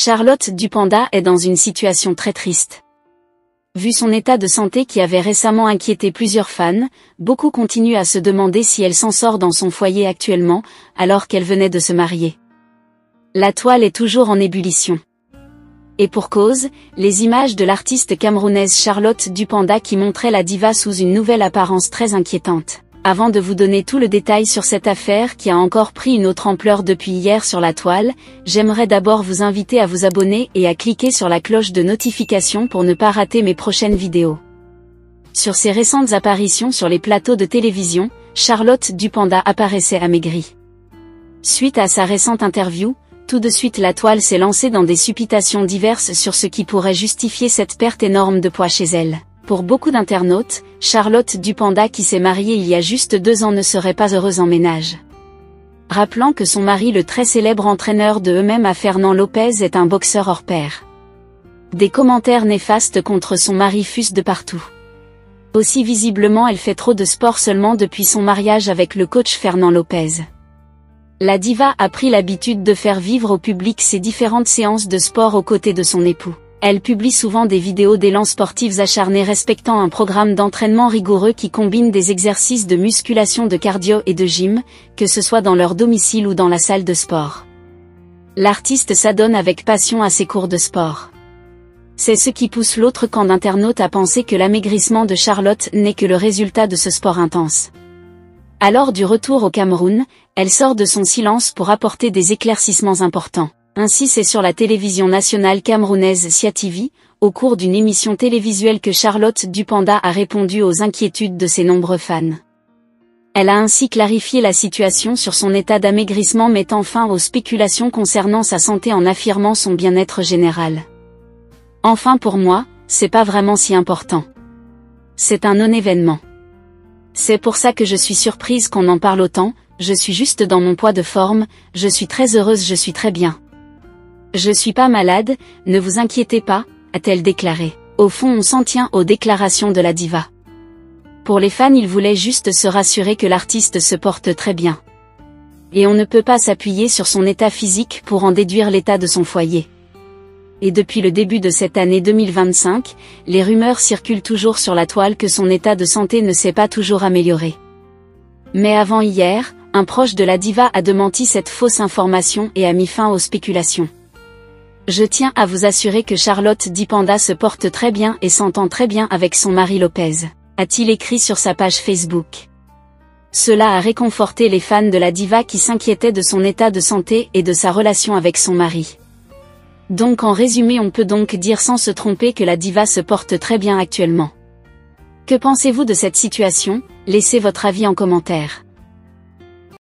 Charlotte Dupanda est dans une situation très triste. Vu son état de santé qui avait récemment inquiété plusieurs fans, beaucoup continuent à se demander si elle s'en sort dans son foyer actuellement, alors qu'elle venait de se marier. La toile est toujours en ébullition. Et pour cause, les images de l'artiste camerounaise Charlotte Dupanda qui montraient la diva sous une nouvelle apparence très inquiétante. Avant de vous donner tout le détail sur cette affaire qui a encore pris une autre ampleur depuis hier sur la toile, j'aimerais d'abord vous inviter à vous abonner et à cliquer sur la cloche de notification pour ne pas rater mes prochaines vidéos. Sur ses récentes apparitions sur les plateaux de télévision, Charlotte Dupanda apparaissait amaigrie. Suite à sa récente interview, tout de suite la toile s'est lancée dans des supputations diverses sur ce qui pourrait justifier cette perte énorme de poids chez elle. Pour beaucoup d'internautes, Charlotte Dupanda qui s'est mariée il y a juste 2 ans ne serait pas heureuse en ménage. Rappelant que son mari le très célèbre entraîneur de eux-mêmes Fernand Lopez est un boxeur hors pair. Des commentaires néfastes contre son mari fusent de partout. Aussi visiblement elle fait trop de sport seulement depuis son mariage avec le coach Fernand Lopez. La diva a pris l'habitude de faire vivre au public ses différentes séances de sport aux côtés de son époux. Elle publie souvent des vidéos d'élan sportifs acharnés respectant un programme d'entraînement rigoureux qui combine des exercices de musculation, de cardio et de gym, que ce soit dans leur domicile ou dans la salle de sport. L'artiste s'adonne avec passion à ses cours de sport. C'est ce qui pousse l'autre camp d'internautes à penser que l'amaigrissement de Charlotte n'est que le résultat de ce sport intense. Alors du retour au Cameroun, elle sort de son silence pour apporter des éclaircissements importants. Ainsi c'est sur la télévision nationale camerounaise Sia TV, au cours d'une émission télévisuelle que Charlotte Dupanda a répondu aux inquiétudes de ses nombreux fans. Elle a ainsi clarifié la situation sur son état d'amaigrissement mettant fin aux spéculations concernant sa santé en affirmant son bien-être général. Enfin pour moi, c'est pas vraiment si important. C'est un non-événement. C'est pour ça que je suis surprise qu'on en parle autant, je suis juste dans mon poids de forme, je suis très heureuse, je suis très bien. Je suis pas malade, ne vous inquiétez pas, a-t-elle déclaré. Au fond on s'en tient aux déclarations de la diva. Pour les fans ils voulaient juste se rassurer que l'artiste se porte très bien. Et on ne peut pas s'appuyer sur son état physique pour en déduire l'état de son foyer. Et depuis le début de cette année 2025, les rumeurs circulent toujours sur la toile que son état de santé ne s'est pas toujours amélioré. Mais avant hier, un proche de la diva a démenti cette fausse information et a mis fin aux spéculations. Je tiens à vous assurer que Charlotte Dupanda se porte très bien et s'entend très bien avec son mari Lopez, a-t-il écrit sur sa page Facebook. Cela a réconforté les fans de la diva qui s'inquiétaient de son état de santé et de sa relation avec son mari. Donc en résumé on peut donc dire sans se tromper que la diva se porte très bien actuellement. Que pensez-vous de cette situation? Laissez votre avis en commentaire.